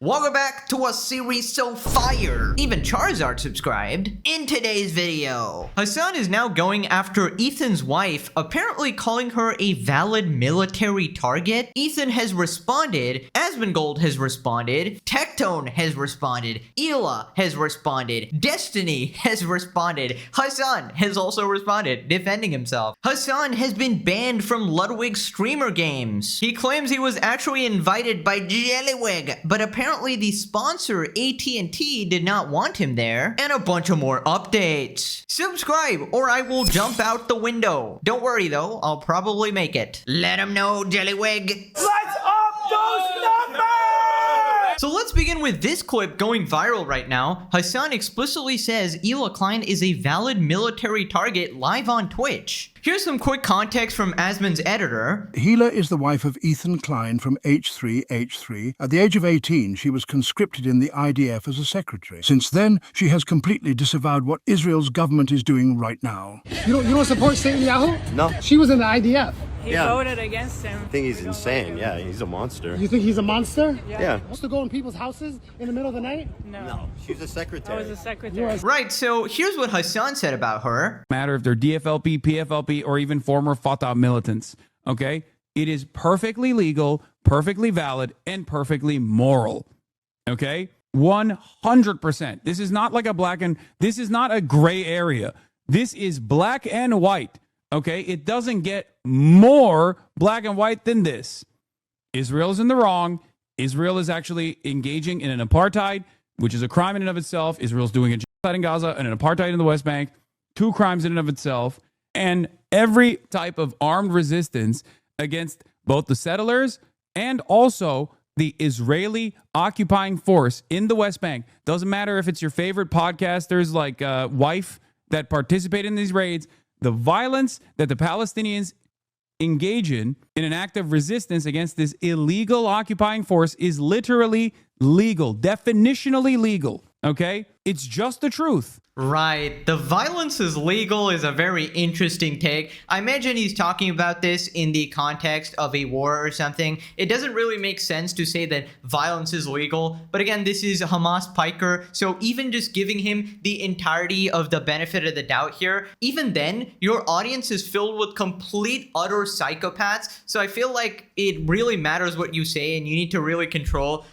Welcome back to a series so fire. Even Charizard subscribed. In today's video, Hassan is now going after Ethan's wife, apparently calling her a valid military target. Ethan has responded, Asmongold has responded, Tectone has responded, Hila has responded, Destiny has responded, Hassan has also responded, defending himself. Hassan has been banned from Ludwig's streamer games. He claims he was actually invited by Jellywig, but apparently the sponsor AT&T did not want him there, and a bunch of more updates. Subscribe or I will jump out the window. Don't worry though, I'll probably make it. Let him know, Jellywig. Let's up those numbers! So let's begin with this clip going viral right now. Hassan explicitly says Hila Klein is a valid military target live on Twitch. Here's some quick context from Asmon's editor. Hila is the wife of Ethan Klein from H3H3. At the age of 18, she was conscripted in the IDF as a secretary. Since then, she has completely disavowed what Israel's government is doing right now. You don't support Satan Yahoo? No. She was in the IDF. He voted against him. I think he's insane. Yeah, he's a monster. You think he's a monster? Yeah. Wants to go in people's houses in the middle of the night? No. She's a I secretary. was a secretary. Right, so here's what Hassan said about her. Matter if they're DFLP, PFLP, or even former Fatah militants, okay? It is perfectly legal, perfectly valid, and perfectly moral, okay? 100%. This is not like this is not a gray area. This is black and white, okay? It doesn't get more black and white than this. Israel is in the wrong. Israel is actually engaging in an apartheid, which is a crime in and of itself. Israel's doing a genocide in Gaza and an apartheid in the West Bank. Two crimes in and of itself. And every type of armed resistance against both the settlers and also the Israeli occupying force in the West Bank. Doesn't matter if it's your favorite podcasters like Wife that participate in these raids. The violence that the Palestinians engage in an act of resistance against this illegal occupying force is literally legal, definitionally legal, okay? It's just the truth. Right. The violence is legal is a very interesting take. I imagine he's talking about this in the context of a war or something. It doesn't really make sense to say that violence is legal. But again, this is Hamas Piker. So even just giving him the entirety of the benefit of the doubt here, even then, your audience is filled with complete, utter psychopaths. So I feel like it really matters what you say and you need to really control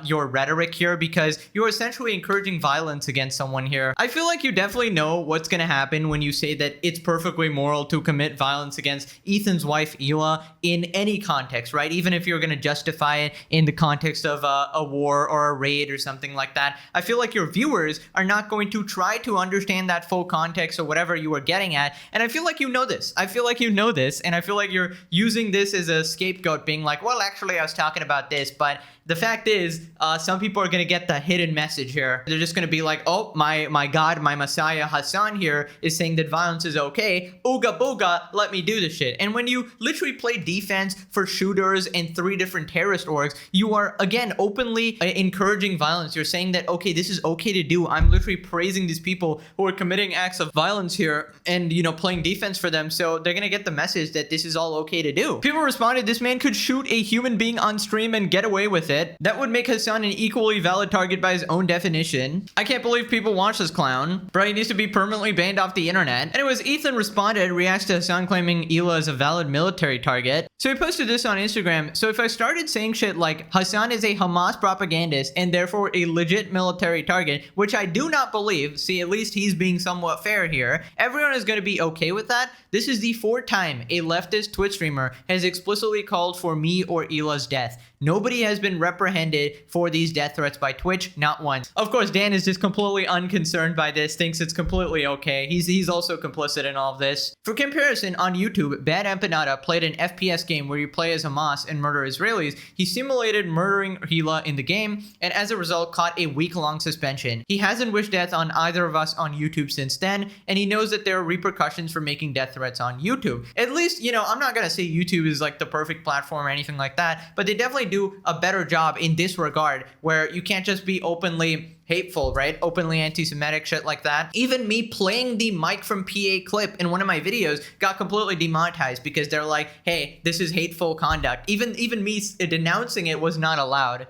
your rhetoric here because you're essentially encouraging violence against someone here. I feel like you definitely know what's going to happen when you say that it's perfectly moral to commit violence against Ethan's wife, Hila, in any context, right? Even if you're going to justify it in the context of a war or a raid or something like that. I feel like your viewers are not going to try to understand that full context or whatever you are getting at. And I feel like you know this. I feel like you know this. And I feel like you're using this as a scapegoat, being like, well, actually, I was talking about this, but the fact is, some people are going to get the hidden message here. They're just going to be like, oh, my God, my Messiah Hassan here is saying that violence is okay. Ooga booga, let me do this shit. And when you literally play defense for shooters and 3 different terrorist orgs, you are, again, openly encouraging violence. You're saying that, okay, this is okay to do. I'm literally praising these people who are committing acts of violence here and, you know, playing defense for them. So they're going to get the message that this is all okay to do. People responded, this man could shoot a human being on stream and get away with it. That would make Hassan an equally valid target by his own definition. I can't believe people watch this clown. Bro, he needs to be permanently banned off the internet. Anyways, Ethan responded, reacts to Hassan claiming Hila is a valid military target. So he posted this on Instagram. So if I started saying shit like Hassan is a Hamas propagandist and therefore a legit military target, which I do not believe, see, at least he's being somewhat fair here, everyone is going to be okay with that. This is the 4th time a leftist Twitch streamer has explicitly called for me or Hila's death. Nobody has been reprehended for these death threats by Twitch, not once. Of course, Dan is just completely unconcerned by this, thinks it's completely okay. He's also complicit in all of this. For comparison, on YouTube, Bad Empanada played an FPS game where you play as Hamas and murder Israelis. He simulated murdering Hila in the game, and as a result, caught a week-long suspension. He hasn't wished death on either of us on YouTube since then, and he knows that there are repercussions for making death threats on YouTube. At least, you know, I'm not gonna say YouTube is like the perfect platform or anything like that, but they definitely do a better job in this regard where you can't just be openly hateful, right? Openly anti-Semitic, shit like that. Even me playing the Mike from PA clip in one of my videos got completely demonetized because they're like, hey, this is hateful conduct. Even me denouncing it was not allowed.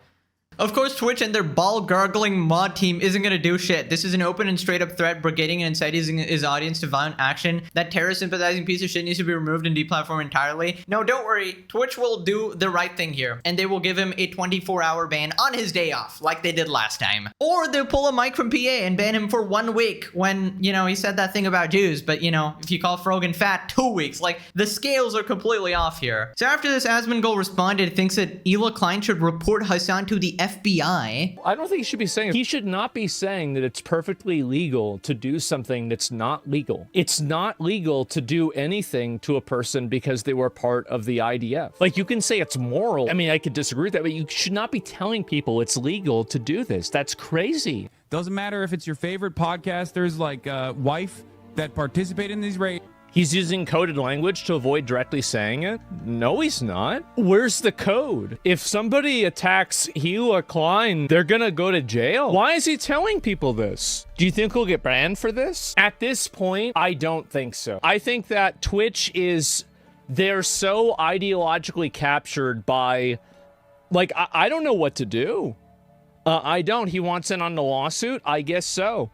Of course, Twitch and their ball-gargling mod team isn't gonna do shit. This is an open and straight-up threat brigading and inciting his audience to violent action. That terror-sympathizing piece of shit needs to be removed and deplatformed entirely. No, don't worry. Twitch will do the right thing here, and they will give him a 24-hour ban on his day off, like they did last time. Or they'll pull a mic from PA and ban him for 1 week when, you know, he said that thing about Jews, but, you know, if you call Frogan fat, 2 weeks. Like, the scales are completely off here. So after this, Asmongold responded, thinks that Hila Klein should report Hassan to the FBI. I don't think he should be saying, he should not be saying that it's perfectly legal to do something that's not legal. It's not legal to do anything to a person because they were part of the IDF. Like, you can say it's moral. I mean, I could disagree with that, but you should not be telling people it's legal to do this. That's crazy. Doesn't matter if it's your favorite podcaster's like wife that participate in these raids. He's using coded language to avoid directly saying it? No, he's not. Where's the code? If somebody attacks Hila Klein, they're gonna go to jail. Why is he telling people this? Do you think he'll get banned for this? At this point, I don't think so. I think that Twitch they're so ideologically captured by, like, I don't know what to do. I don't. He wants in on the lawsuit? I guess so.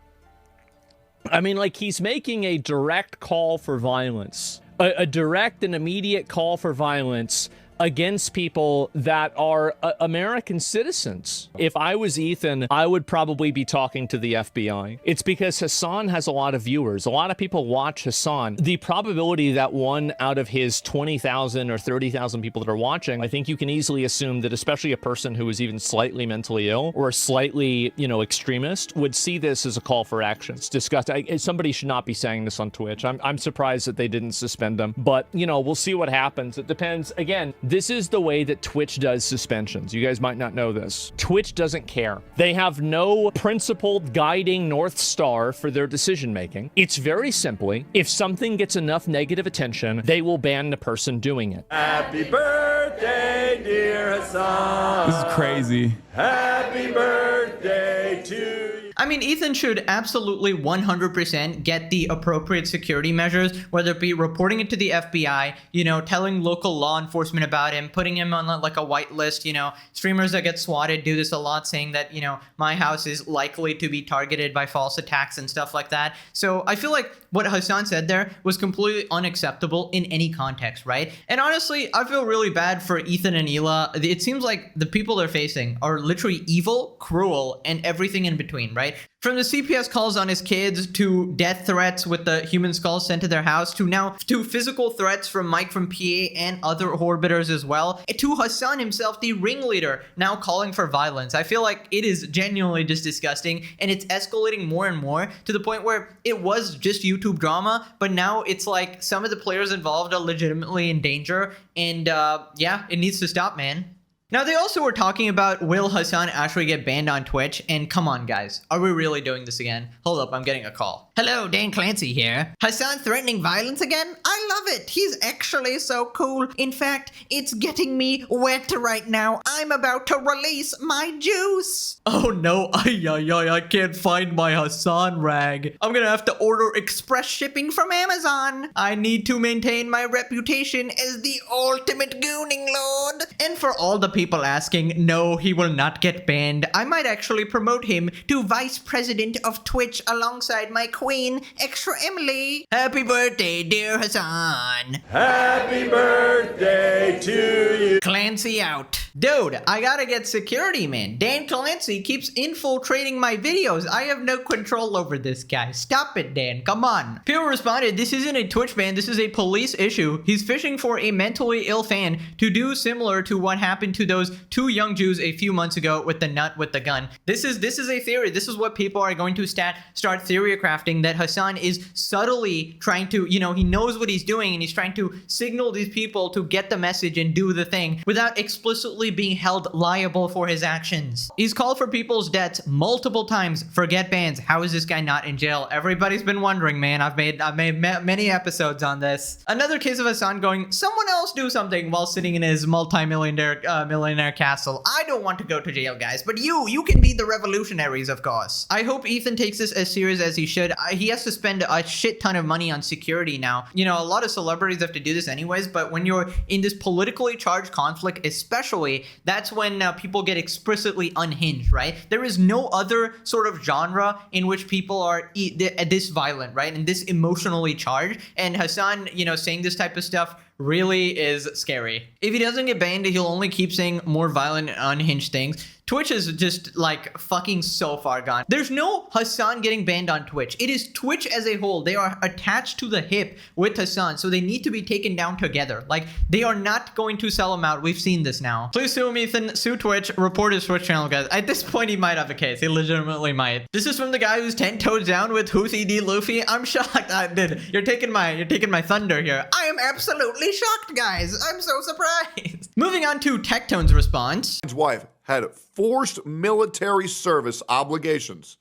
I mean, like, he's making a direct call for violence, a direct and immediate call for violence against people that are American citizens. If I was Ethan, I would probably be talking to the FBI. It's because Hassan has a lot of viewers. A lot of people watch Hassan. The probability that 1 out of his 20,000 or 30,000 people that are watching, I think you can easily assume that especially a person who is even slightly mentally ill or slightly, you know, extremist would see this as a call for action. It's disgusting. Somebody should not be saying this on Twitch. I'm surprised that they didn't suspend him, but, you know, we'll see what happens. It depends. Again, this is the way that Twitch does suspensions. You guys might not know this. Twitch doesn't care. They have no principled guiding North Star for their decision making. It's very simply, if something gets enough negative attention, they will ban the person doing it. Happy birthday, dear Hassan. This is crazy. Happy birthday to you. I mean, Ethan should absolutely 100% get the appropriate security measures, whether it be reporting it to the FBI, you know, telling local law enforcement about him, putting him on like a white list. You know, streamers that get swatted do this a lot, saying that, you know, my house is likely to be targeted by false attacks and stuff like that. So I feel like what Hassan said there was completely unacceptable in any context, right? And honestly, I feel really bad for Ethan and Hila. It seems like the people they're facing are literally evil, cruel, and everything in between, right? From the CPS calls on his kids to death threats with the human skulls sent to their house to physical threats from Mike from PA and other orbiters as well, to Hassan himself, the ringleader, now calling for violence. I feel like it is genuinely just disgusting, and it's escalating more and more to the point where it was just YouTube drama, but now it's like some of the players involved are legitimately in danger, and yeah, it needs to stop, man. Now, they also were talking about, will Hassan actually get banned on Twitch? And come on, guys. Are we really doing this again? Hold up, I'm getting a call. Hello, Dan Clancy here. Hassan threatening violence again? I love it. He's actually so cool. In fact, it's getting me wet right now. I'm about to release my juice. Oh no, I can't find my Hassan rag. I'm gonna have to order express shipping from Amazon. I need to maintain my reputation as the ultimate gooning lord. And for all the people asking, no, he will not get banned. I might actually promote him to vice president of Twitch alongside my queen, Extra Emily. Happy birthday, dear Hassan. Happy birthday to you. Clancy out. Dude, I gotta get security, man. Dan Clancy keeps infiltrating my videos. I have no control over this guy. Stop it, Dan. Come on. People responded, this isn't a Twitch ban. This is a police issue. He's fishing for a mentally ill fan to do similar to what happened to those 2 young Jews a few months ago with the nut with the gun. This is a theory. This is what people are going to start theory crafting, that Hassan is subtly trying to, you know, he knows what he's doing and he's trying to signal these people to get the message and do the thing without explicitly being held liable for his actions. He's called for people's debts multiple times. Forget bans. How is this guy not in jail? Everybody's been wondering, man. I've made many episodes on this. Another case of Hassan going, someone else do something, while sitting in his millionaire castle. I don't want to go to jail, guys, but you can be the revolutionaries, of course. I hope Ethan takes this as serious as he should. He has to spend a shit ton of money on security now. You know, a lot lot of celebrities have to do this anyways, but when you're in this politically charged conflict especially, that's when people get explicitly unhinged, right? There is no other sort of genre in which people are this violent, right? And this emotionally charged. And Hassan, you know, saying this type of stuff really is scary. If he doesn't get banned, he'll only keep saying more violent and unhinged things. Twitch is just like fucking so far gone. There's no Hassan getting banned on Twitch. It is Twitch as a whole. They are attached to the hip with Hassan, so they need to be taken down together. Like, they are not going to sell him out. We've seen this now. Please sue him, Ethan. Sue Twitch. Report his Twitch channel, guys. At this point, he might have a case. He legitimately might. This is from the guy who's 10 toes down with Houthi D Luffy. I'm shocked. Dude, you're taking my thunder here. I am absolutely shocked, guys. I'm so surprised. Moving on to Tectone's response. His wife had forced military service obligations.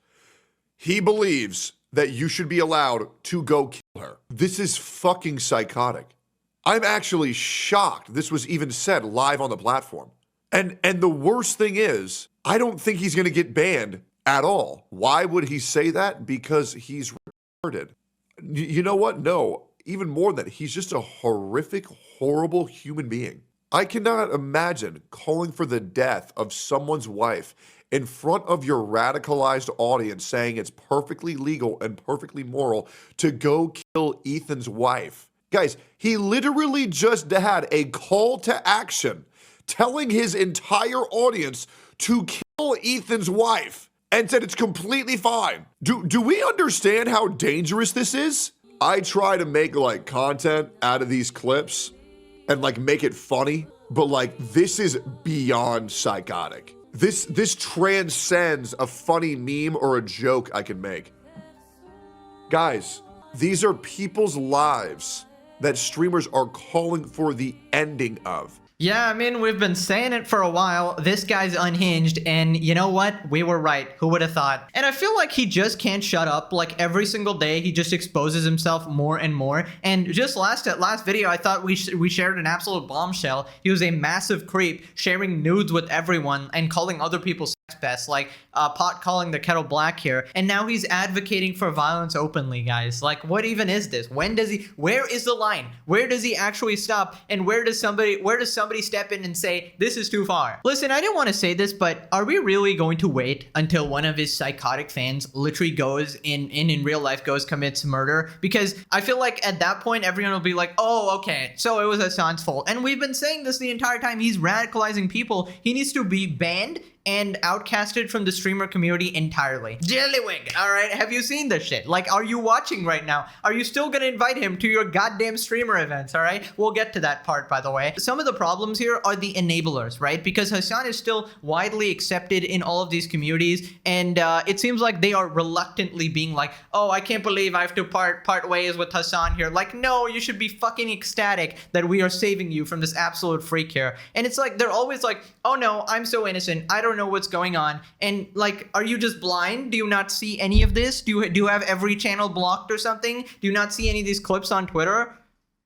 He believes that you should be allowed to go kill her. This is fucking psychotic. I'm actually shocked this was even said live on the platform. And the worst thing is, I don't think he's gonna get banned at all. Why would he say that? Because he's retarded. You know what? No, even more than that, he's just a horrific, horrible human being. I cannot imagine calling for the death of someone's wife in front of your radicalized audience saying it's perfectly legal and perfectly moral to go kill Ethan's wife. Guys, he literally just had a call to action telling his entire audience to kill Ethan's wife and said it's completely fine. Do we understand how dangerous this is? I try to make like content out of these clips and like make it funny, but like this is beyond psychotic. This transcends a funny meme or a joke I can make. Guys, these are people's lives that streamers are calling for the ending of. Yeah, I mean, we've been saying it for a while. This guy's unhinged, and you know what? We were right. Who would have thought? And I feel like he just can't shut up. Like, every single day, he just exposes himself more and more. And just last video, I thought we shared an absolute bombshell. He was a massive creep, sharing nudes with everyone and calling other people sex pests, like pot calling the kettle black here. And now he's advocating for violence openly, guys. Like, what even is this? When does he? Where is the line? Where does he actually stop? And where does somebody step in and say, this is too far? Listen, I didn't want to say this, but are we really going to wait until one of his psychotic fans literally goes in real life commits murder? Because I feel like at that point, everyone will be like, oh, okay, so it was Hassan's fault. And we've been saying this the entire time. He's radicalizing people. He needs to be banned and outcasted from the streamer community entirely. Jellywig, all right? Have you seen this shit? Like, are you watching right now? Are you still gonna invite him to your goddamn streamer events, all right? We'll get to that part, by the way. Some of the problems here are the enablers, right? Because Hassan is still widely accepted in all of these communities, and it seems like they are reluctantly being like, oh, I can't believe I have to part ways with Hassan here. Like, no, you should be fucking ecstatic that we are saving you from this absolute freak here. And it's like, they're always like, oh no, I'm so innocent. I don't know what's going on. And like, are you just blind? Do you not see any of this? Do you have every channel blocked or something? Do you not see any of these clips on Twitter?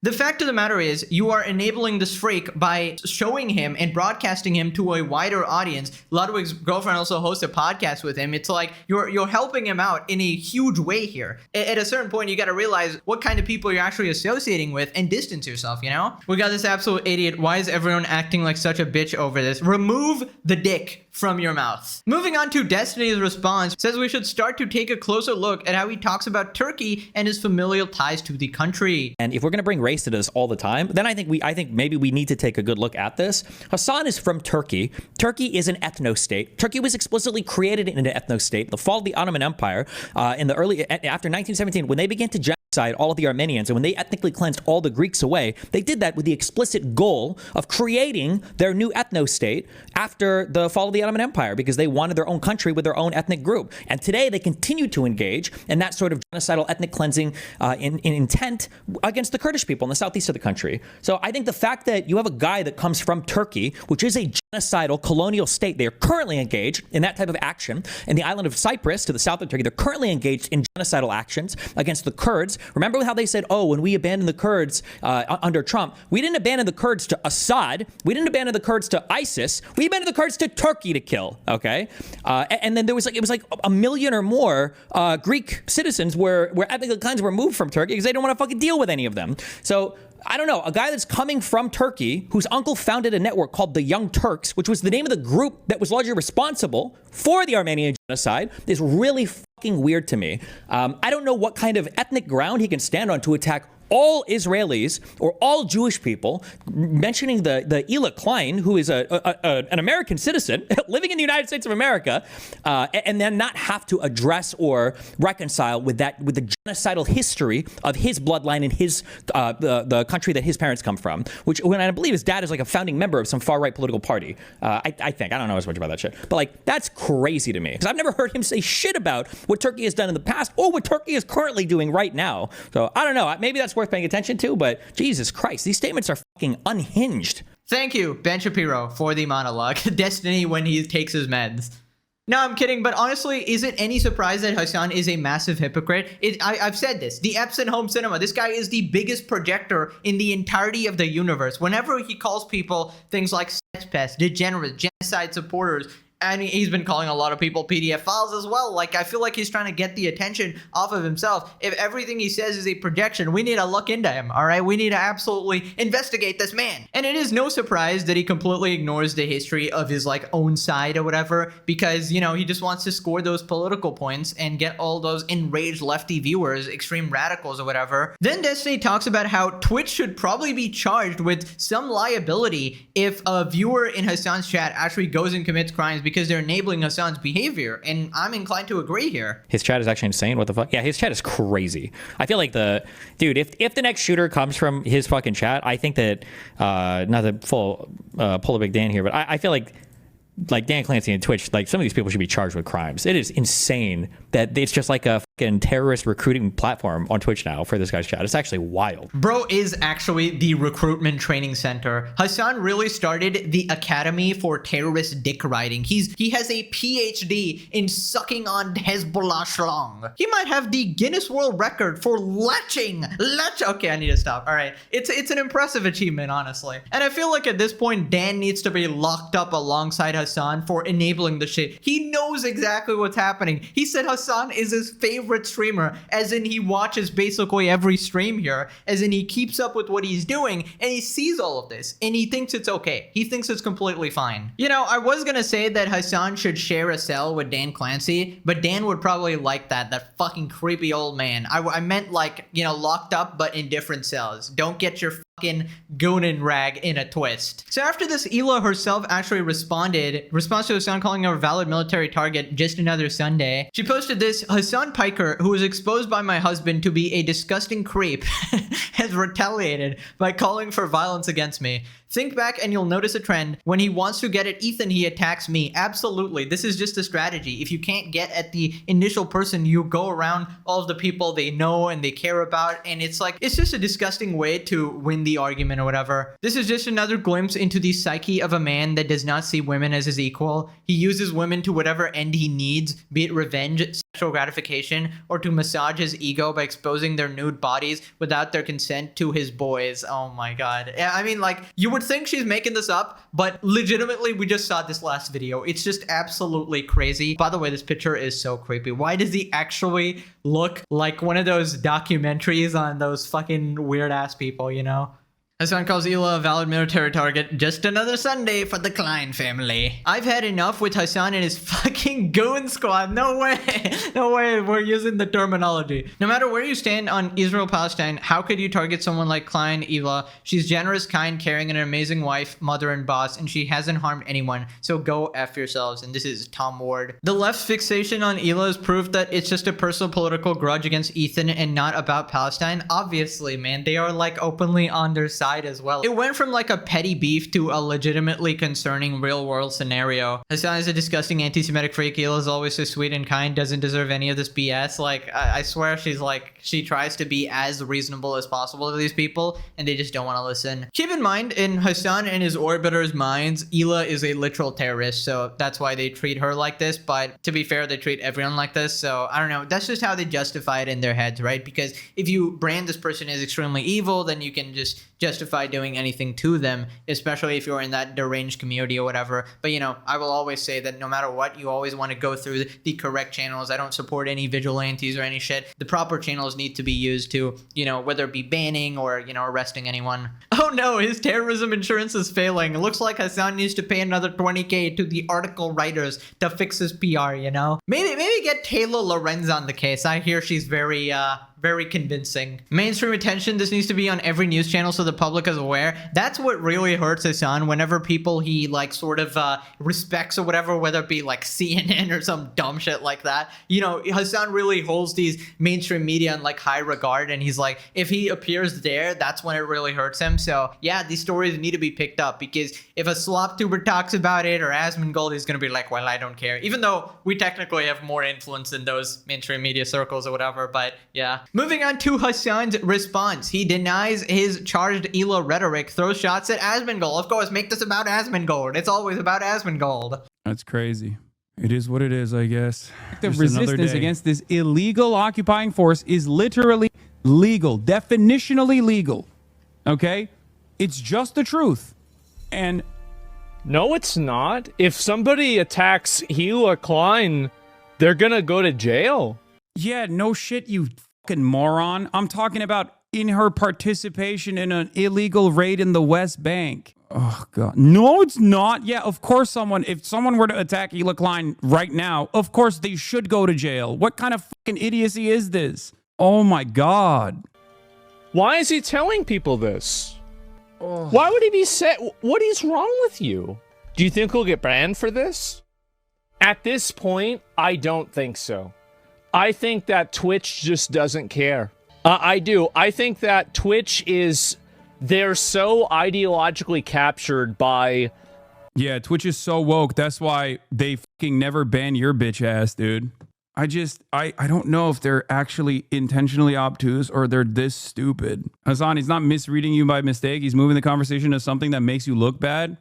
The fact of the matter is, you are enabling this freak by showing him and broadcasting him to a wider audience. Ludwig's girlfriend also hosts a podcast with him. It's like you're helping him out in a huge way here. At a certain point, you got to realize what kind of people you're actually associating with and distance yourself, you know? We got this absolute idiot. Why is everyone acting like such a bitch over this? Remove the dick from your mouth. Moving on to Destiny's response, says we should start to take a closer look at how he talks about Turkey and his familial ties to the country. And if we're going to bring race to this all the time, then I think maybe we need to take a good look at this. Hassan is from Turkey. Turkey is an ethno-state. Turkey was explicitly created in an ethno-state. The fall of the Ottoman Empire after 1917, when they began to genocide all of the Armenians, and when they ethnically cleansed all the Greeks away, they did that with the explicit goal of creating their new ethno-state after the fall of the Ottoman Empire, because they wanted their own country with their own ethnic group. And today they continue to engage in that sort of genocidal ethnic cleansing in intent against the Kurdish people in the southeast of the country. So I think the fact that you have a guy that comes from Turkey, which is a genocidal colonial state, they are currently engaged in that type of action. In the island of Cyprus to the south of Turkey, they're currently engaged in genocidal actions against the Kurds Remember how they said, oh, when we abandoned the Kurds under Trump, we didn't abandon the Kurds to Assad. We didn't abandon the Kurds to ISIS. We abandoned the Kurds to Turkey to kill. Okay. And then there was it was like a million or more Greek citizens where ethnic Kleins were moved from Turkey because they don't want to fucking deal with any of them. So I don't know, a guy that's coming from Turkey, whose uncle founded a network called the Young Turks, which was the name of the group that was largely responsible for the Armenian genocide, is really fucking weird to me. I don't know what kind of ethnic ground he can stand on to attack all Israelis or all Jewish people, mentioning the Hila Klein, who is an American citizen living in the United States of America, and then not have to address or reconcile with the genocidal history of his bloodline and his the country that his parents come from, which when I believe his dad is like a founding member of some far right political party. I think I don't know as much about that shit, but like that's crazy to me because I've never heard him say shit about what Turkey has done in the past or what Turkey is currently doing right now. So I don't know. Maybe that's worth paying attention to, but Jesus Christ, these statements are fucking unhinged. Thank you, Ben Shapiro, for the monologue. Destiny when he takes his meds. No, I'm kidding, but honestly, is it any surprise that Hassan is a massive hypocrite? I've said this, the Epson home cinema, this guy is the biggest projector in the entirety of the universe. Whenever he calls people things like sex pests, degenerates, genocide supporters, and he's been calling a lot of people PDF files as well. Like, I feel like he's trying to get the attention off of himself. If everything he says is a projection, we need to look into him, all right? We need to absolutely investigate this man. And it is no surprise that he completely ignores the history of his, like, own side or whatever, because, you know, he just wants to score those political points and get all those enraged lefty viewers, extreme radicals or whatever. Then Destiny talks about how Twitch should probably be charged with some liability if a viewer in Hassan's chat actually goes and commits crimes because they're enabling Hassan's behavior, and I'm inclined to agree here. His chat is actually insane. What the fuck? Yeah, his chat is crazy. I feel like if the next shooter comes from his fucking chat, I think that not to pull a big Dan here, but I feel like Dan Clancy and Twitch, like some of these people should be charged with crimes. It is insane that it's just like a fucking terrorist recruiting platform on Twitch now for this guy's chat. It's actually wild. Bro is actually the recruitment training center. Hassan really started the Academy for Terrorist Dick Riding. He has a PhD in sucking on Hezbollah schlong. He might have the Guinness World Record for leching. Okay, I need to stop. All right. It's an impressive achievement, honestly. And I feel like at this point, Dan needs to be locked up alongside Hassan for enabling the shit. He knows exactly what's happening. He said Hassan is his favorite streamer, as in he watches basically every stream here, as in he keeps up with what he's doing, and he sees all of this, and he thinks it's okay. He thinks it's completely fine. You know, I was gonna say that Hassan should share a cell with Dan Clancy, but Dan would probably like that fucking creepy old man. I meant like, you know, locked up, but in different cells. Don't get your fucking goonin rag in a twist. So after this, Hila herself actually responds to Hassan calling her a valid military target just another Sunday. She posted this: Hassan Piker, who was exposed by my husband to be a disgusting creep, has retaliated by calling for violence against me. Think back and you'll notice a trend. When he wants to get at Ethan, he attacks me. Absolutely. This is just a strategy. If you can't get at the initial person, you go around all of the people they know and they care about. And it's like, it's just a disgusting way to win the argument or whatever. This is just another glimpse into the psyche of a man that does not see women as his equal. He uses women to whatever end he needs, be it revenge, sexual gratification, or to massage his ego by exposing their nude bodies without their consent to his boys. Oh my God. I mean, like, you would think she's making this up, but legitimately, we just saw this last video. It's just absolutely crazy. By the way, this picture is so creepy. Why does he actually look like one of those documentaries on those fucking weird ass people, you know? Hassan calls Hila a valid military target. Just another Sunday for the Klein family. I've had enough with Hassan and his fucking goon squad. No way. No way we're using the terminology. No matter where you stand on Israel-Palestine, how could you target someone like Klein Hila? She's generous, kind, caring, and an amazing wife, mother, and boss, and she hasn't harmed anyone. So go F yourselves. And this is Tom Ward. The left's fixation on Hila is proof that it's just a personal political grudge against Ethan and not about Palestine. Obviously, man, they are like openly on their side side as well. It went from like a petty beef to a legitimately concerning real world scenario. Hassan is a disgusting anti-Semitic freak. Hila is always so sweet and kind, doesn't deserve any of this BS. Like, I swear she tries to be as reasonable as possible to these people, and they just don't want to listen. Keep in mind, in Hassan and his orbiters' minds, Hila is a literal terrorist, so that's why they treat her like this. But to be fair, they treat everyone like this, so I don't know. That's just how they justify it in their heads, right? Because if you brand this person as extremely evil, then you can just justify doing anything to them, especially if you're in that deranged community or whatever. But, you know, I will always say that no matter what, you always want to go through the correct channels. I don't support any vigilantes or any shit. The proper channels need to be used to, you know, whether it be banning or, you know, arresting anyone. Oh no, his terrorism insurance is failing. It looks like Hassan needs to pay another 20K to the article writers to fix his PR, you know? Maybe get Taylor Lorenz on the case. I hear she's very convincing. Mainstream attention, this needs to be on every news channel so the public is aware. That's what really hurts Hassan, whenever people he like sort of respects or whatever, whether it be like CNN or some dumb shit like that. You know, Hassan really holds these mainstream media in like high regard, and he's like, if he appears there, that's when it really hurts him. So yeah, these stories need to be picked up, because if a slop tuber talks about it, or Asmongold, is gonna be like, well, I don't care, even though we technically have more influence in those mainstream media circles or whatever. But yeah. Moving on to Hassan's response. He denies his charged Hila rhetoric, throws shots at Asmongold. Of course, make this about Asmongold. It's always about Asmongold. That's crazy. It is what it is, I guess. The resistance against this illegal occupying force is literally legal, definitionally legal. Okay? It's just the truth. And no, it's not. If somebody attacks Hila Klein, they're gonna go to jail. Yeah, no shit, you fucking moron. I'm talking about in her participation in an illegal raid in the West Bank. Oh, God. No, it's not. Yeah, of course if someone were to attack Hila Klein right now, of course they should go to jail. What kind of fucking idiocy is this? Oh, my God. Why is he telling people this? Oh. Why would he be what is wrong with you? Do you think he'll get banned for this? At this point, I don't think so. I think that Twitch just doesn't care. I do. I think that Twitch they're so ideologically captured by... Yeah, Twitch is so woke. That's why they fucking never ban your bitch ass, dude. I don't know if they're actually intentionally obtuse or they're this stupid. Hassan, he's not misreading you by mistake. He's moving the conversation to something that makes you look bad.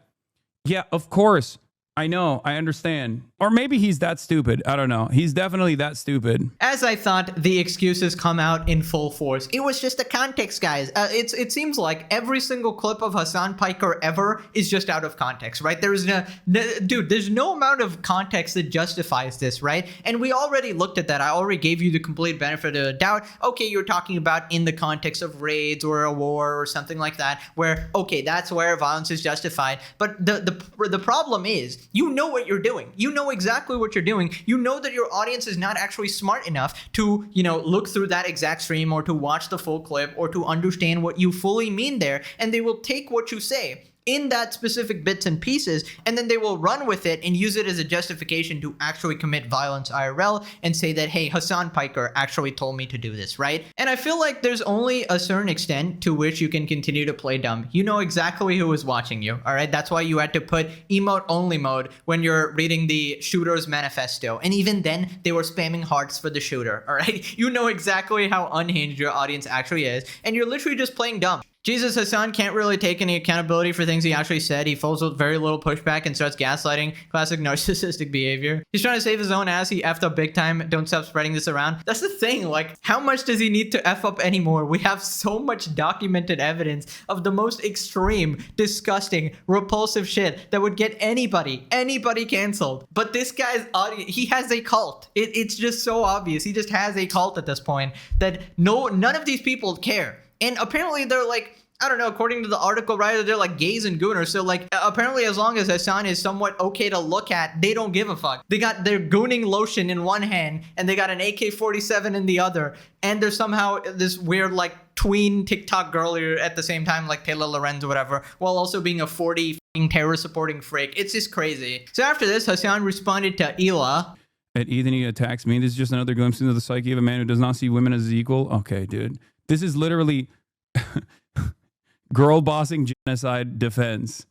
Yeah, of course. I know, I understand. Or maybe he's that stupid. I don't know. He's definitely that stupid. As I thought, the excuses come out in full force. It was just the context, guys. It seems like every single clip of Hassan Piker ever is just out of context, right? There's there's no amount of context that justifies this, right? And we already looked at that. I already gave you the complete benefit of the doubt. Okay, you're talking about in the context of raids or a war or something like that, where, okay, that's where violence is justified. But the problem is, you know what you're doing. You know exactly what you're doing. You know that your audience is not actually smart enough to, you know, look through that exact stream or to watch the full clip or to understand what you fully mean there. And they will take what you say in that specific bits and pieces, and then they will run with it and use it as a justification to actually commit violence IRL and say that, hey, Hassan Piker actually told me to do this, right? And I feel like there's only a certain extent to which you can continue to play dumb. You know exactly who is watching you, all right? That's why you had to put emote only mode when you're reading the shooter's manifesto. And even then, they were spamming hearts for the shooter, all right? You know exactly how unhinged your audience actually is, and you're literally just playing dumb. Jesus, Hassan can't really take any accountability for things he actually said. He folds with very little pushback and starts gaslighting. Classic narcissistic behavior. He's trying to save his own ass. He effed up big time. Don't stop spreading this around. That's the thing. Like, how much does he need to F up anymore? We have so much documented evidence of the most extreme, disgusting, repulsive shit that would get anybody canceled. But this guy's audience, he has a cult. It's just so obvious. He just has a cult at this point that none of these people care. And apparently they're like, I don't know, according to the article writer, they're like gays and gooners. So like, apparently as long as Hassan is somewhat okay to look at, they don't give a fuck. They got their gooning lotion in one hand and they got an AK-47 in the other. And there's somehow this weird like tween TikTok girl at the same time, like Taylor Lorenz or whatever, while also being a 40 terror supporting freak. It's just crazy. So after this, Hassan responded to Hila. At Ethan, he attacks me. This is just another glimpse into the psyche of a man who does not see women as equal. Okay, dude. This is literally girl bossing genocide defense.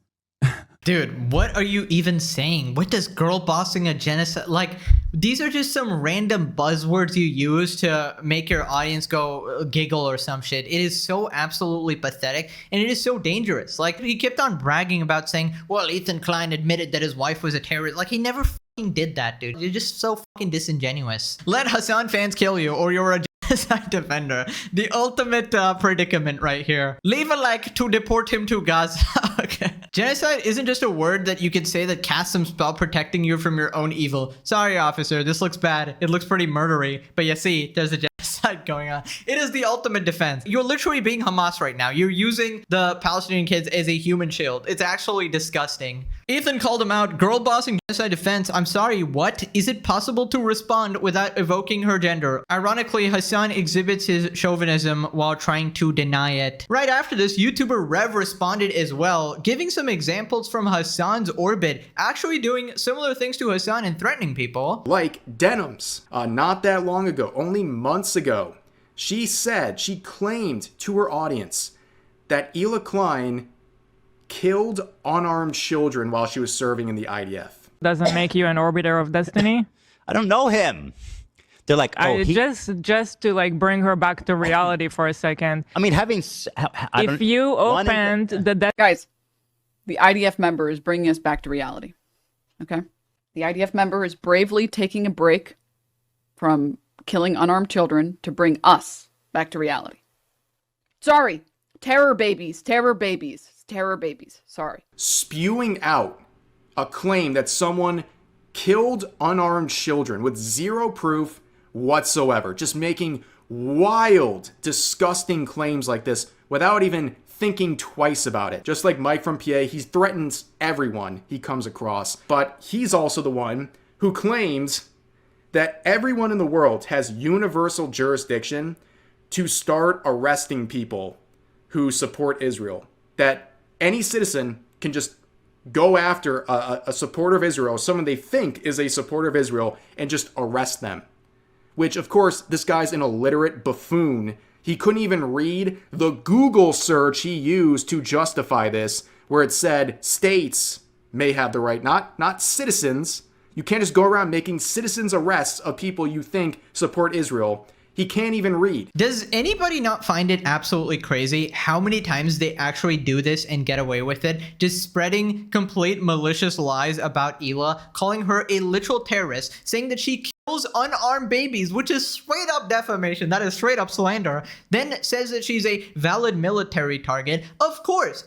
Dude, what are you even saying? What does girl bossing a genocide like? These are just some random buzzwords you use to make your audience go giggle or some shit. It is so absolutely pathetic, and it is so dangerous. Like, he kept on bragging about saying, well, Ethan Klein admitted that his wife was a terrorist. Like, he never fucking did that, dude. You're just so fucking disingenuous. Let Hassan fans kill you, or you're a genocide defender. The ultimate predicament right here. Leave a like to deport him to Gaza. Okay. Genocide isn't just a word that you could say that casts some spell protecting you from your own evil. Sorry, officer, this looks bad. It looks pretty murdery. But you see, there's a genocide going on. It is the ultimate defense. You're literally being Hamas right now. You're using the Palestinian kids as a human shield. It's actually disgusting. Ethan called him out. Girl bossing genocide defense. I'm sorry, what? Is it possible to respond without evoking her gender? Ironically, Hassan exhibits his chauvinism while trying to deny it. Right after this, YouTuber Rev responded as well, giving some examples from Hassan's orbit, actually doing similar things to Hassan and threatening people. Like denims. Not that long ago, only months ago, she claimed to her audience that Hila Klein killed unarmed children while she was serving in the IDF. Doesn't make you an orbiter of destiny? I don't know him. They're like, oh, just to like bring her back to reality for a second. I mean, if you opened the guys, the IDF member is bringing us back to reality. Okay, the IDF member is bravely taking a break from killing unarmed children to bring us back to reality. Sorry, terror babies, terror babies, terror babies. Sorry. Spewing out a claim that someone killed unarmed children with zero proof whatsoever, just making wild, disgusting claims like this without even thinking twice about it. Just like Mike from PA, he threatens everyone he comes across, but he's also the one who claims that everyone in the world has universal jurisdiction to start arresting people who support Israel. That any citizen can just go after a supporter of Israel, someone they think is a supporter of Israel, and just arrest them. Which, of course, this guy's an illiterate buffoon. He couldn't even read the Google search he used to justify this, where it said states may have the right, not citizens. You can't just go around making citizens arrests of people you think support Israel. He can't even read. Does anybody not find it absolutely crazy how many times they actually do this and get away with it? Just spreading complete malicious lies about Hila, calling her a literal terrorist, saying that she kills unarmed babies, which is straight up defamation. That is straight up slander. Then says that she's a valid military target. Of course,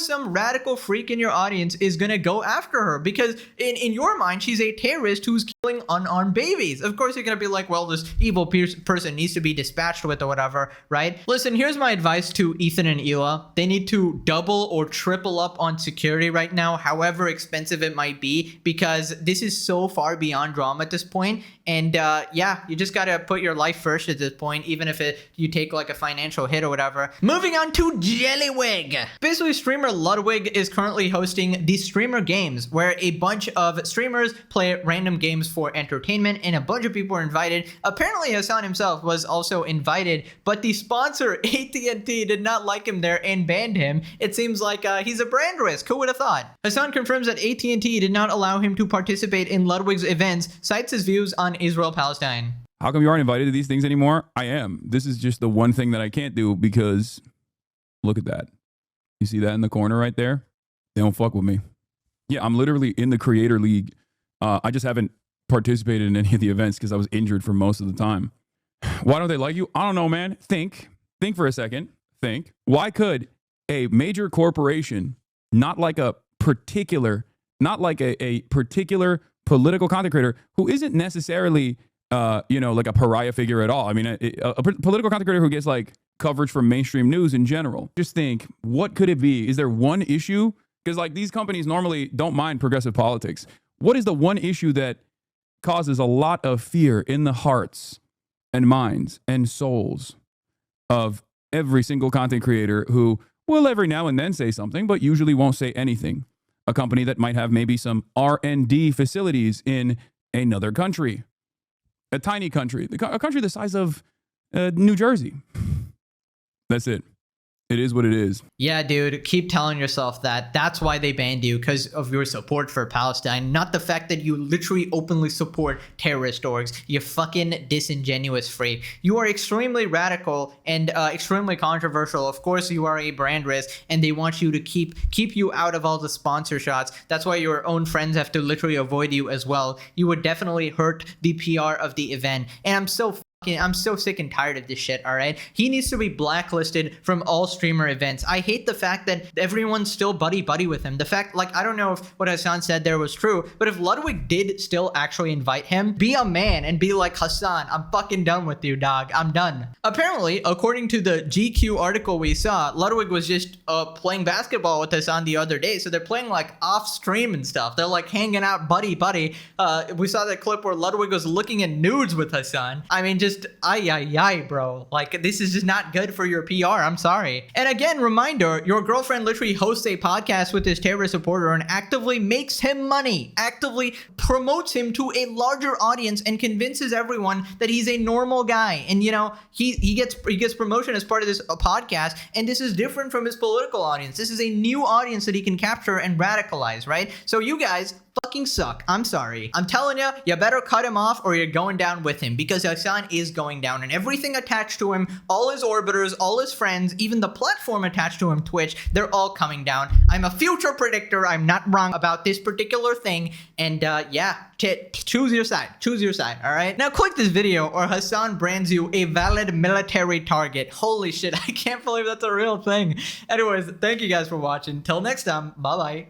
some radical freak in your audience is gonna go after her because in your mind, she's a terrorist who's killing unarmed babies. Of course, you're gonna be like, well, this evil person needs to be dispatched with or whatever, right? Listen, here's my advice to Ethan and Hila. They need to double or triple up on security right now, however expensive it might be, because this is so far beyond drama at this point. And yeah, you just gotta put your life first at this point, even if you take like a financial hit or whatever. Moving on to Jellywig. Basically, streamer Ludwig is currently hosting the Streamer Games, where a bunch of streamers play random games for entertainment, and a bunch of people are invited. Apparently, Hassan himself was also invited, but the sponsor, AT&T, did not like him there and banned him. It seems like he's a brand risk. Who would have thought? Hassan confirms that AT&T did not allow him to participate in Ludwig's events, cites his views on Israel-Palestine. How come you aren't invited to these things anymore? I am. This is just the one thing that I can't do because look at that. You see that in the corner right there? They don't fuck with me. Yeah, I'm literally in the Creator League. I just haven't participated in any of the events because I was injured for most of the time. Why don't they like you? I don't know, man. Think for a second. Think. Why could a major corporation, not like a particular political content creator who isn't necessarily, like a pariah figure at all. I mean, a political content creator who gets like coverage from mainstream news in general. Just think, what could it be? Is there one issue? Because like these companies normally don't mind progressive politics. What is the one issue that causes a lot of fear in the hearts and minds and souls of every single content creator who will every now and then say something, but usually won't say anything? A company that might have maybe some R&D facilities in another country, a tiny country, a country the size of New Jersey. That's it. It is what it is. Yeah, dude, keep telling yourself that. That's why they banned you, because of your support for Palestine, not the fact that you literally openly support terrorist orgs. You fucking disingenuous freak. You are extremely radical and extremely controversial. Of course, you are a brand risk, and they want you to keep you out of all the sponsor shots. That's why your own friends have to literally avoid you as well. You would definitely hurt the PR of the event, and I'm so sick and tired of this shit, all right? He needs to be blacklisted from all streamer events. I hate the fact that everyone's still buddy-buddy with him. The fact, like, I don't know if what Hassan said there was true, but if Ludwig did still actually invite him, be a man and be like, Hassan, I'm fucking done with you, dog. I'm done. Apparently, according to the GQ article we saw, Ludwig was just playing basketball with Hassan the other day, so they're playing, like, off-stream and stuff. They're, like, hanging out buddy-buddy. We saw that clip where Ludwig was looking at nudes with Hassan. I mean, just bro. Like, this is just not good for your PR. I'm sorry. And again, reminder, your girlfriend literally hosts a podcast with this terrorist supporter and actively makes him money, actively promotes him to a larger audience and convinces everyone that he's a normal guy. And, you know, he gets promotion as part of this podcast, and this is different from his political audience. This is a new audience that he can capture and radicalize, right? So you guys fucking suck. I'm sorry. I'm telling you, you better cut him off or you're going down with him, because Hassan is going down, and everything attached to him, all his orbiters, all his friends, even the platform attached to him, Twitch, they're all coming down. I'm a future predictor. I'm not wrong about this particular thing. And yeah, choose your side. Choose your side, all right? Now click this video or Hassan brands you a valid military target. Holy shit, I can't believe that's a real thing. Anyways, thank you guys for watching. Till next time, bye-bye.